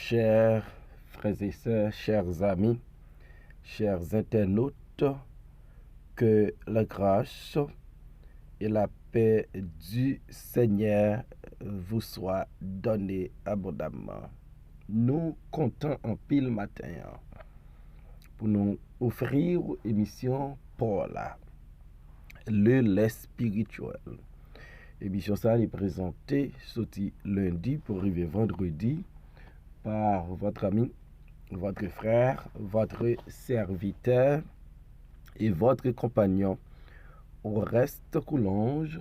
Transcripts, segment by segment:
Chers frères et sœurs, chers amis, chers internautes, que la grâce et la paix du Seigneur vous soient données abondamment. Nous comptons en pile matin pour nous offrir émission Paula, le lait spirituel. Émission ça est présentée sorti lundi pour arriver vendredi par votre ami, votre frère, votre serviteur et votre compagnon Oreste Coulange,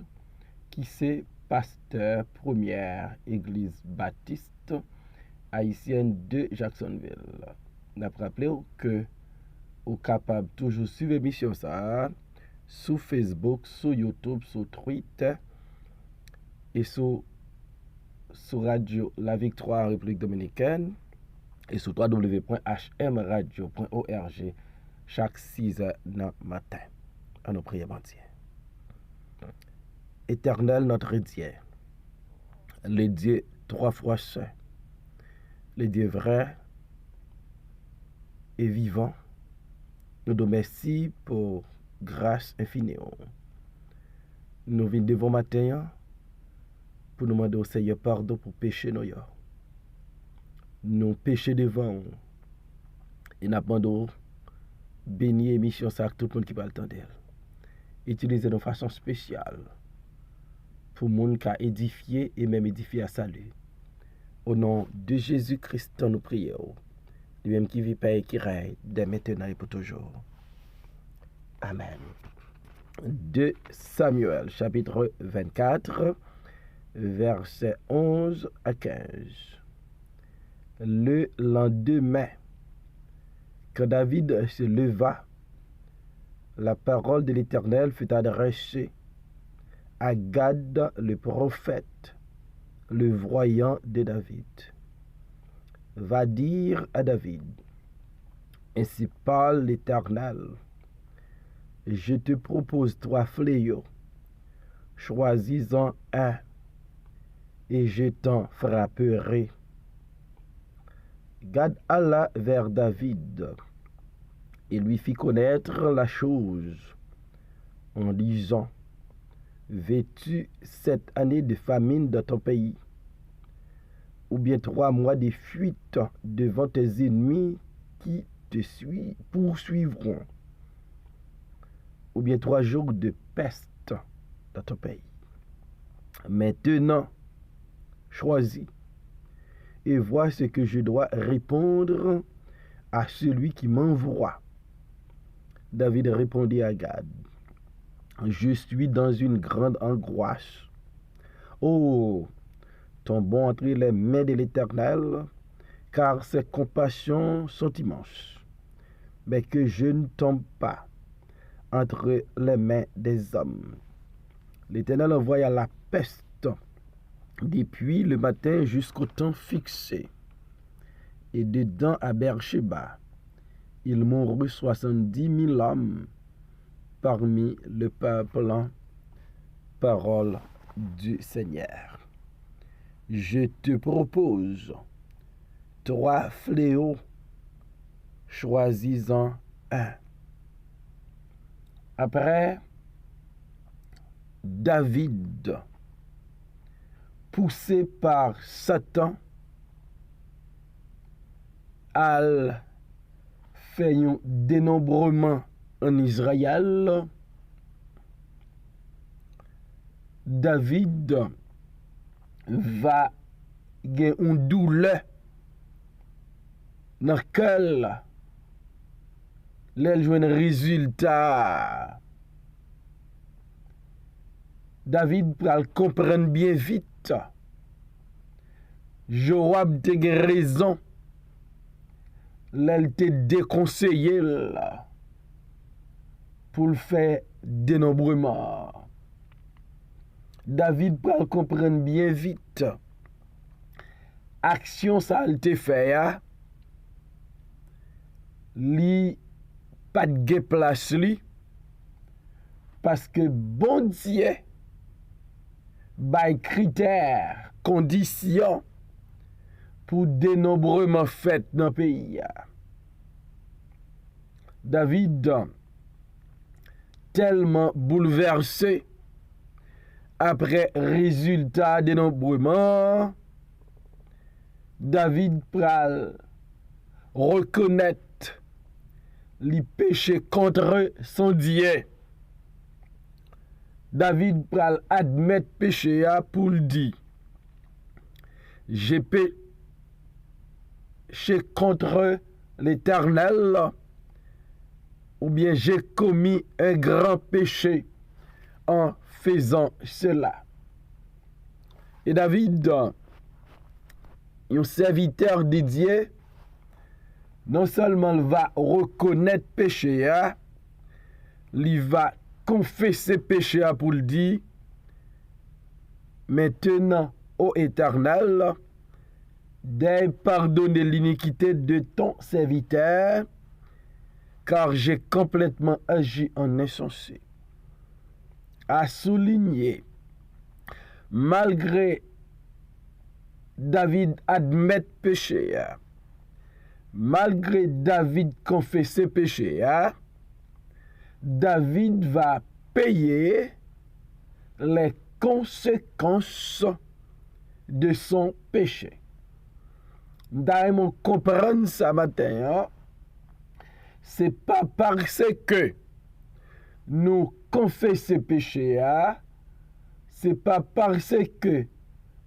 qui c'est pasteur première église baptiste haïtienne de Jacksonville. N'a rappelé que vous capable toujours suivre l'émission ça sur Facebook, sur YouTube, sur Twitter et sur Radio La Victoire République Dominicaine et sur www.hmradio.org chaque 6 heures du matin. À nos prières entières. Éternel notre Dieu, le Dieu trois fois saint, le Dieu vrai et vivant, nous te remercions pour grâce infinie. Nous venons devant matin pour nous demander au Seigneur pardon pour pécher nos yeux. Nous péchons devant et nous demandons bénir l'émission ça tout le monde qui va l'entendre. Utiliser de façon spéciale pour le monde qui a édifié et même édifié à salut. Au nom de Jésus-Christ, nous prions. Lui-même qui vit, paix et qui règne, dès maintenant et pour toujours. Amen. 2 Samuel, chapitre 24, versets 11 à 15. Le lendemain, quand David se leva, la parole de l'Éternel fut adressée à Gad le prophète, le voyant de David. Va dire à David, ainsi parle l'Éternel, je te propose 3 fléaux, choisis-en un, et je t'en frapperai. Gad alla vers David et lui fit connaître la chose en disant, veux-tu 7 années de famine dans ton pays, ou bien 3 mois de fuite devant tes ennemis qui te poursuivront, ou bien 3 jours de peste dans ton pays. Maintenant, choisis et vois ce que je dois répondre à celui qui m'envoie. David répondit à Gad, je suis dans une grande angoisse. Oh, tombons entre les mains de l'Éternel, car ses compassions sont immenses. Mais que je ne tombe pas entre les mains des hommes. L'Éternel envoya la peste depuis le matin jusqu'au temps fixé. Et dedans à Beersheba, il mourut 70 000 hommes parmi le peuple. Parole du Seigneur. Je te propose 3 fléaux, choisis-en un. Après, David, poussé par Satan, a fait un dénombrement en Israël. David va gagner une douleur dans lequel il joue un résultat. David va comprendre bien vite. Joab te raison. Elle te déconseillé pour le faire dénombrement. David va comprendre bien vite. Action ça elle te fait li pas de place li parce que bon Dieu by critères, conditions pour dénombrement fait dans le pays. David, tellement bouleversé après résultat dénombrement, David pral reconnaître les péchés contre son Dieu. David pral admettre péché pour le dire. J'ai péché contre l'Éternel, ou bien j'ai commis un grand péché en faisant cela. Et David, un serviteur de Dieu, non seulement il va reconnaître péché, il va confesser péché pour le dire, maintenant, ô Éternel, d'aie pardonner l'iniquité de ton serviteur, car j'ai complètement agi en insensé. À souligner, malgré David admet péché, malgré David confesser péché, David va payer les conséquences de son péché. Nous comprendre ça matin, c'est pas parce que nous confessons péché, c'est pas parce que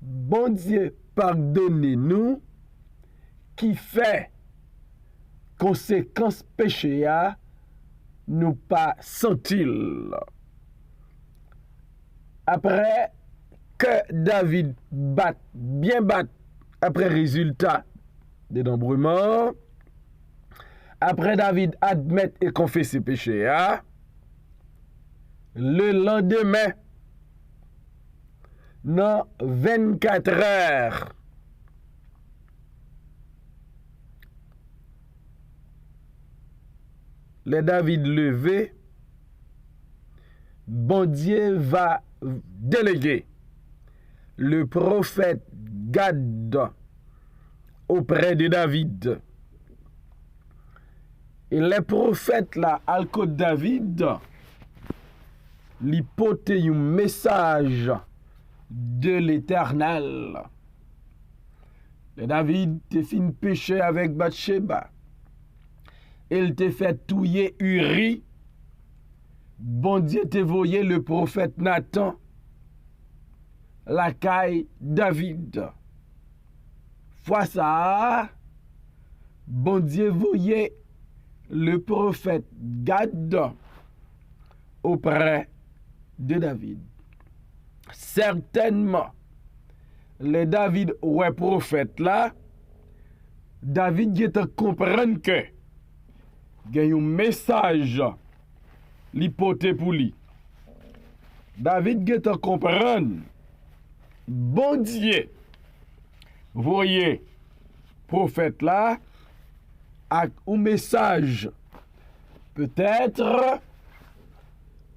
bon Dieu pardonne nous qui fait conséquence péché nous pas sentir. Après que David bien bat après résultat des dénombrement, après David admet et confesse ses péchés, le lendemain, dans 24 heures, le David levé, bon Dieu va déléguer le prophète Gad auprès de David. Et les prophètes là, al côté David, li pote un message de l'Éternel. Et David te fin péché avec Bathsheba. Il te fait touiller Uri. Bon Dieu te voyé le prophète Nathan, la caille David. Fois ça, bon Dieu voyait le prophète Gad auprès de David. Certainement, le David ouais prophète là, David qui te comprendre que il y a un message li pote pour lui. David qui te comprendre, bon Dieu, voyez prophète là, avec un message, peut-être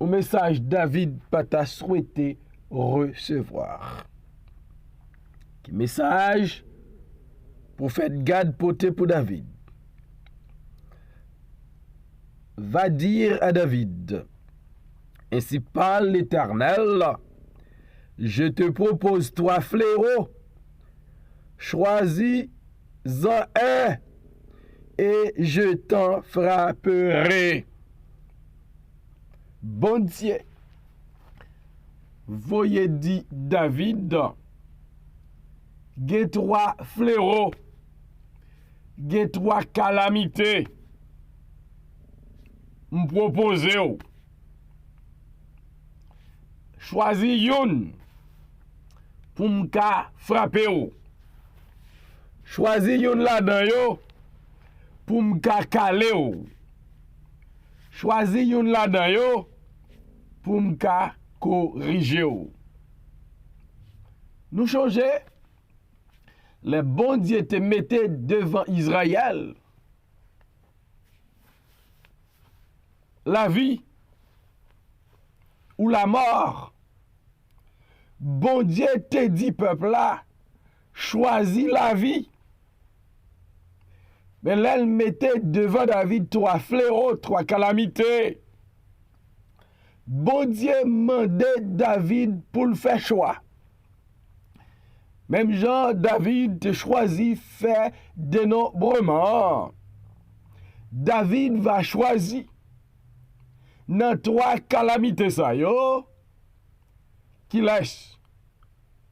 un message David pas t'a souhaité recevoir. Qui message prophète Gad poté pour David. Va dire à David, ainsi parle l'Éternel, je te propose 3 fléaux, choisis-en un et je t'en frapperai. Bon Dieu, voyez dit David, get 3 fléaux, get 3 calamités, m'propose ou. Choisis une pour m'ka frapper ou. Choisis une là-dedans yo pour m'ka caler ou. Choisis une là-dedans yo pour m'ka corriger ou. Nous changer, le bon Dieu te mettait devant Israël la vie ou la mort. Bon Dieu te dit peuple là, choisis la vie Mais là, elle mettait devant David 3 fléaux, 3 calamités. Bon Dieu demandait David pour le faire choix. Même Jean, David te choisi faire dénombrement. David va choisir dans 3 calamités ça yo qui laisse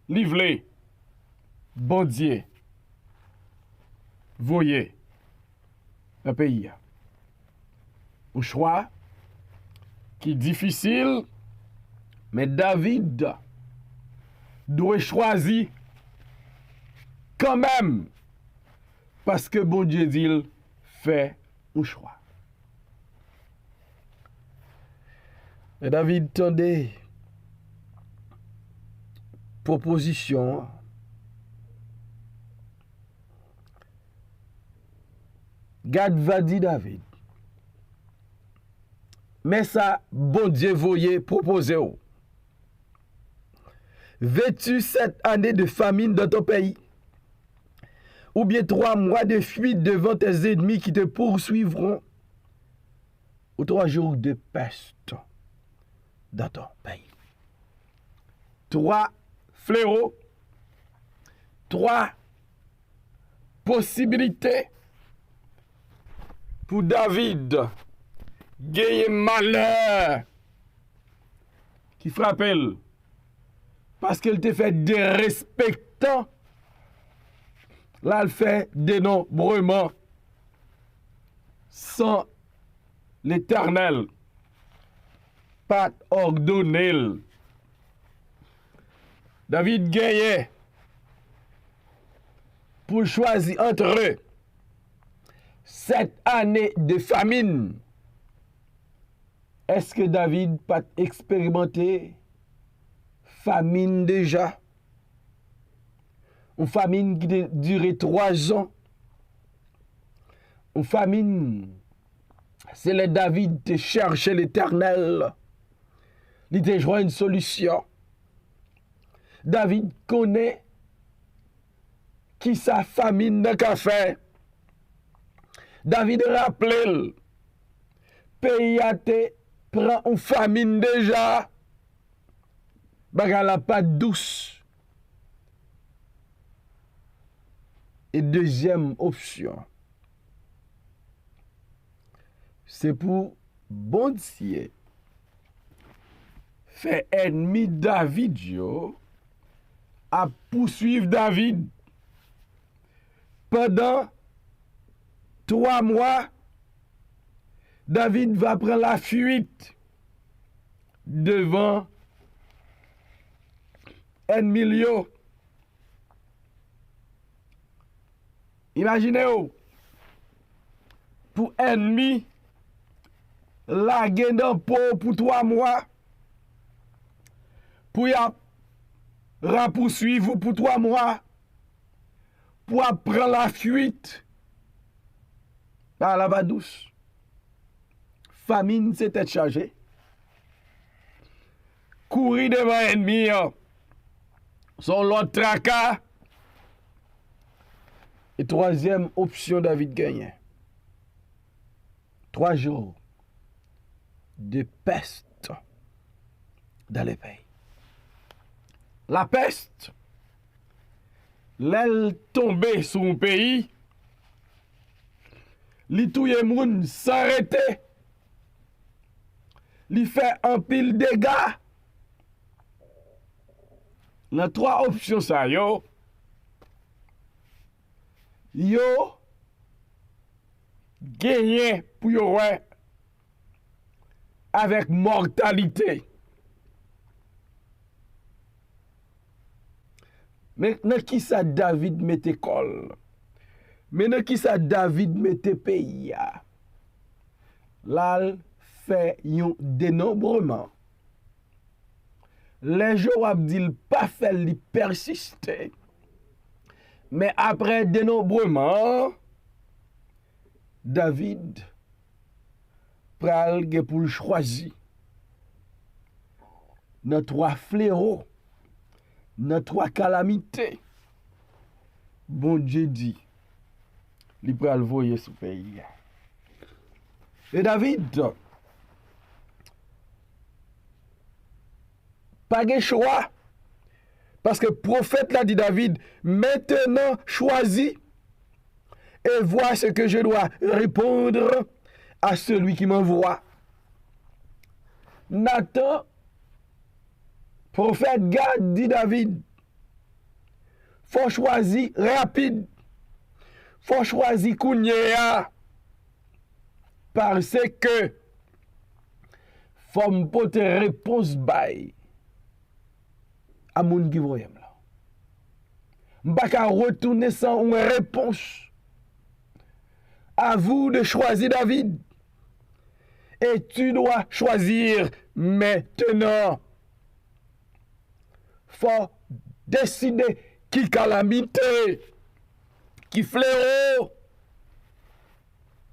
livrer bon Dieu voyez le pays. Un choix qui est difficile, mais David doit choisir quand même parce que bon Dieu dit fait un choix. Et David tendait proposition Gad va dire David. Mais ça, bon Dieu voyait proposer. Veux-tu 7 années de famine dans ton pays? Ou bien 3 mois de fuite devant tes ennemis qui te poursuivront? Ou 3 jours de peste dans ton pays? 3 fléaux, 3 possibilités pour David gagner malheur qui frappe elle parce qu'elle te fait dérespectant. Là, elle fait dénombrement sans l'Éternel, pas ordonné. David gagnait pour choisir entre eux 7 années de famine. Est-ce que David pas expérimenté famine déjà? Une famine qui a duré 3 ans. Une famine, c'est le David qui cherchait l'Éternel. Il a joué une solution. David connaît qui sa famine n'a qu'à faire. David rappelle, pays a te prend une famine déjà. Bagala pas douce. Et deuxième option, c'est pour bon Dieu faire ennemi David yo, à poursuivre David pendant 3 mois. David va prendre la fuite devant ennemi yo. Imaginez-vous, pour ennemi, la guerre dans peau pour 3 mois, pour y poursuivre pour 3 mois, pour prendre la fuite. Par la va douce. Famine, c'était chargé. Courir devant ennemi, son lot tracas. Et troisième option, David gagnait. 3 jours de peste dans le pays. La peste, l'aile tombée sur un pays, li touye moun s'arrêter, li fait un pile dégâts. Dans 3 options ça yo gagné pour yo ouais avec mortalité. Maintenant qui ça David mette col? Maintenant qui ça David mette pays? Là fait un dénombrement. Les jours abdil pas fait li persister. Mais après dénombrement, David pral pour le choisir dans 3 fléaux, dans 3 calamités. Bon Dieu dit, li pral voyer sous pays. Et David, pas de choix. Parce que le prophète l'a dit David, maintenant choisis et vois ce que je dois répondre à celui qui m'envoie. Nathan, prophète Gad dit David, faut choisir rapide, faut choisir kounyea, parce que faut me porter réponse bay à moun qui voyem là. M'pa retourner sans une réponse. À vous de choisir David. Et tu dois choisir maintenant. Faut décider qui calamité, qui fléau,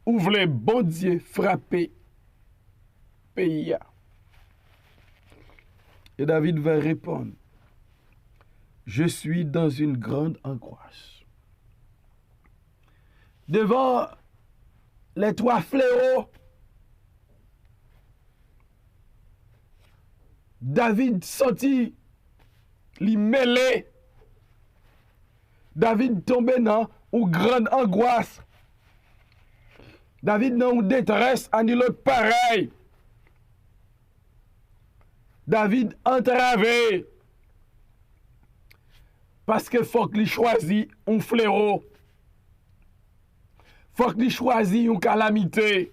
ou vle bon Dieu frapper pays. Et David va répondre, je suis dans une grande angoisse. Devant les trois fléaux, David sentit li mêlé. David tombé dans une grande angoisse. David dans une détresse à l'autre pareil. David entravé. Parce que faut qu'il choisisse un fléau. Faut qu'il choisisse une calamité.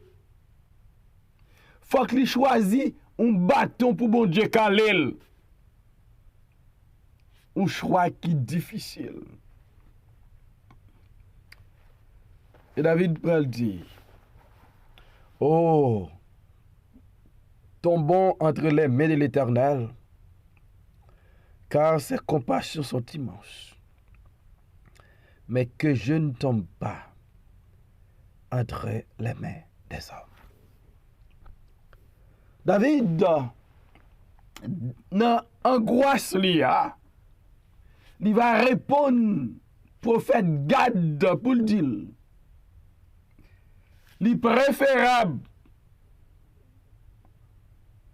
Faut qu'il choisisse un bâton pour bon Dieu Kalel. Un choix qui est difficile. Et David peut le dire. Oh, tombons entre les mains de l'Éternel, car ses compassions sont immenses. Mais que je ne tombe pas entre les mains des hommes. David, dans angoisse il va répondre prophète Gad pour le dire. Il préférable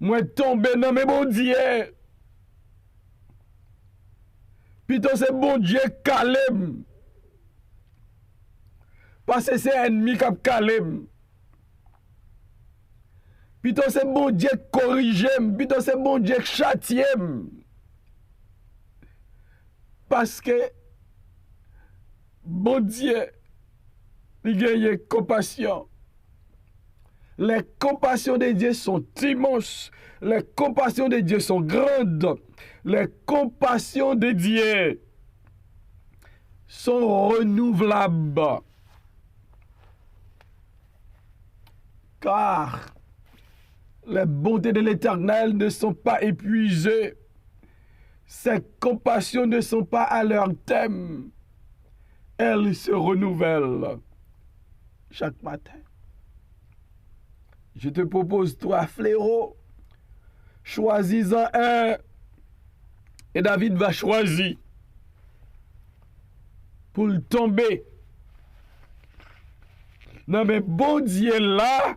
moi tomber dans mes bon Dieu. Plutôt c'est bon Dieu calme. Parce que c'est ennemi qui calme. Plutôt c'est bon Dieu corrige, plutôt c'est bon Dieu châtie. Parce que bon Dieu il gagne compassion. Les compassions de Dieu sont immenses. Les compassions de Dieu sont grandes. Les compassions de Dieu sont renouvelables. Car les bontés de l'Éternel ne sont pas épuisées. Ses compassions ne sont pas à leur thème. Elles se renouvellent chaque matin. Je te propose trois fléaux. Choisis-en un. Et David va choisir pour le tomber. Non mais bon Dieu là,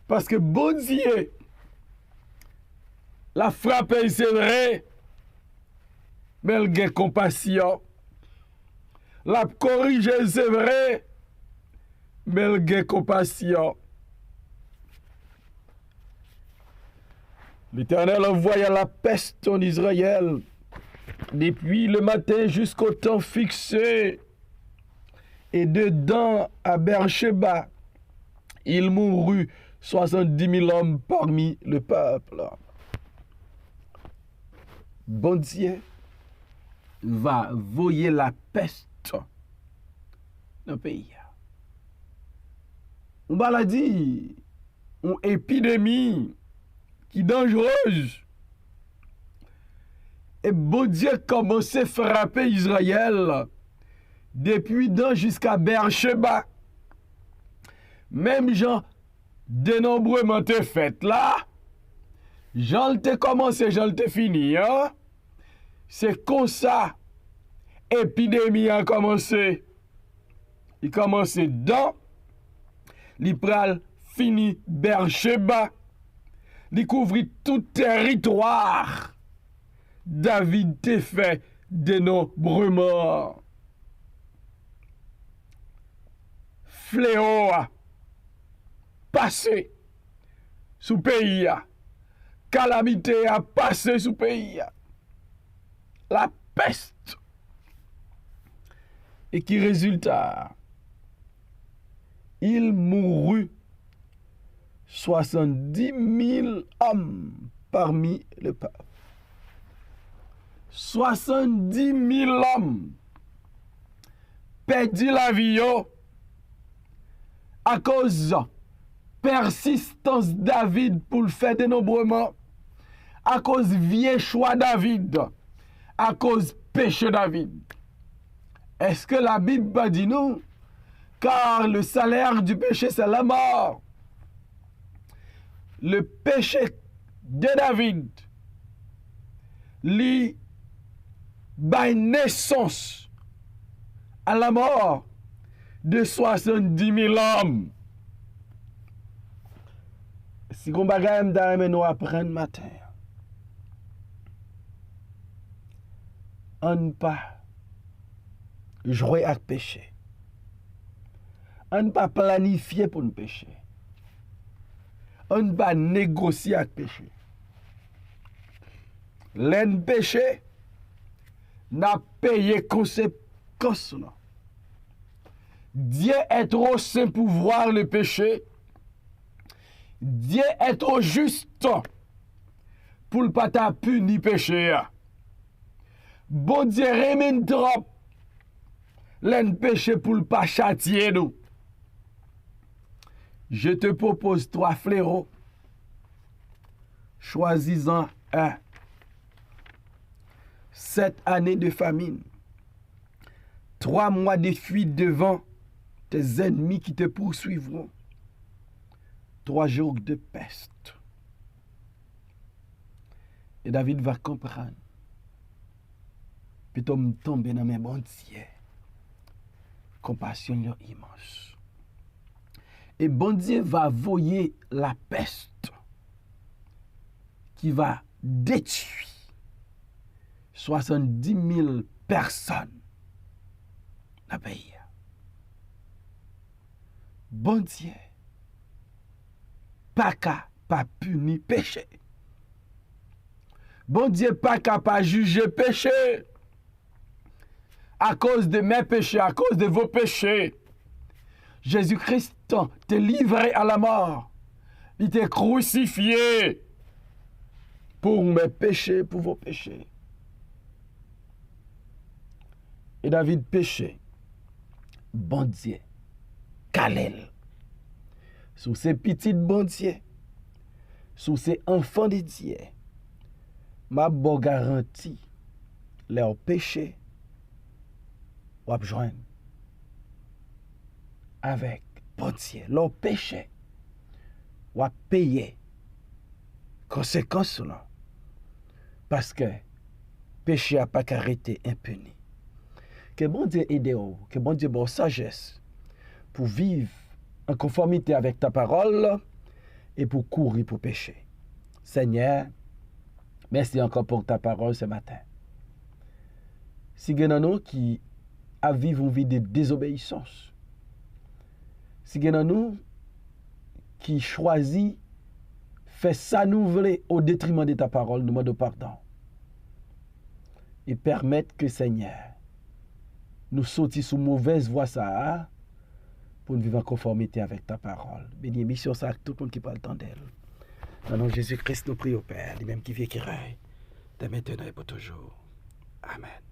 parce que bon Dieu, la frappe c'est vrai, mais elle a compassion. La corrige c'est vrai, mais elle a compassion. L'Éternel envoya la peste en Israël depuis le matin jusqu'au temps fixé. Et dedans, à Beersheba, il mourut 70 000 hommes parmi le peuple. Bon Dieu va voyer la peste dans le pays. Une maladie, une épidémie qui est dangereuse. Et bon Dieu commence à frapper Israël depuis Dan jusqu'à Beersheba. Même Jean, dénombrement te fait là, Jean te commencé, Jean te fini. Hein? C'est comme ça, épidémie a commencé. il commence dans, il pral fini Beersheba, il couvrit tout territoire. David te fait de nombreux morts. Fléau a passé sous pays. Calamité a passé sous pays. La peste. Et qui résulta, il mourut 70 000 hommes parmi le peuple. 70 000 hommes perdit la vie à cause persistance David pour le faire de nombreux morts, à cause vieux choix David, à cause péché David. Est-ce que la Bible dit nous? Car le salaire du péché, c'est la mort. Le péché de David, lui, bail naissance à la mort de 70 000 hommes. Si on bagaille m'dame nous apprendre matin, on pas jouer avec péché. On pas planifier pour nous pécher. On pas négocier avec péché. L'en péché n'a payé conséquence là. Dieu est trop saint pour voir le péché. Dieu est trop juste pour ne pas ta punir péché. Bon Dieu remène trop l'en péché pour ne pas châtier nous. Je te propose 3 fléaux. Choisis-en un. 7 années de famine. 3 mois de fuite devant tes ennemis qui te poursuivront. 3 jours de peste. Et David va comprendre. Puis tu tombes dans mes bons Dieu. Compassion immense. Et bon Dieu va voyer la peste qui va détruire 70 000 personnes dans le pays. Bon Dieu, pas qu'à pas punir péché. Bon Dieu, pas qu'à pas juger péché. À cause de mes péchés, à cause de vos péchés. Jésus-Christ t'est livré à la mort. Il t'est crucifié pour mes péchés, pour vos péchés. Et David péché. Bon Dieu, Kalel. Sous ces petites bon Dieu, sous ces enfants de Dieu, ma bonne garantie, leur péché, ou joindre avec bon Dieu, leur péché, ou payer conséquence là. Parce que péché n'a pas arrêté impuni. Que bon Dieu aide, que bon Dieu bonne sagesse pour vivre en conformité avec ta parole et pour courir pour pécher. Seigneur, merci encore pour ta parole ce matin. Si nous qui a vivre une vie de désobéissance, si nous qui choisit faire ça nous voulons au détriment de ta parole, nous demandons pardon et permettre que Seigneur nous sortir sous mauvaise voie ça pour nous vivre en conformité avec ta parole. Bénis mission ça tout le monde qui parle tant d'elle. Dans le nom de Jésus-Christ, nous prions au Père, lui-même qui vit et qui règne, de maintenant et pour toujours. Amen.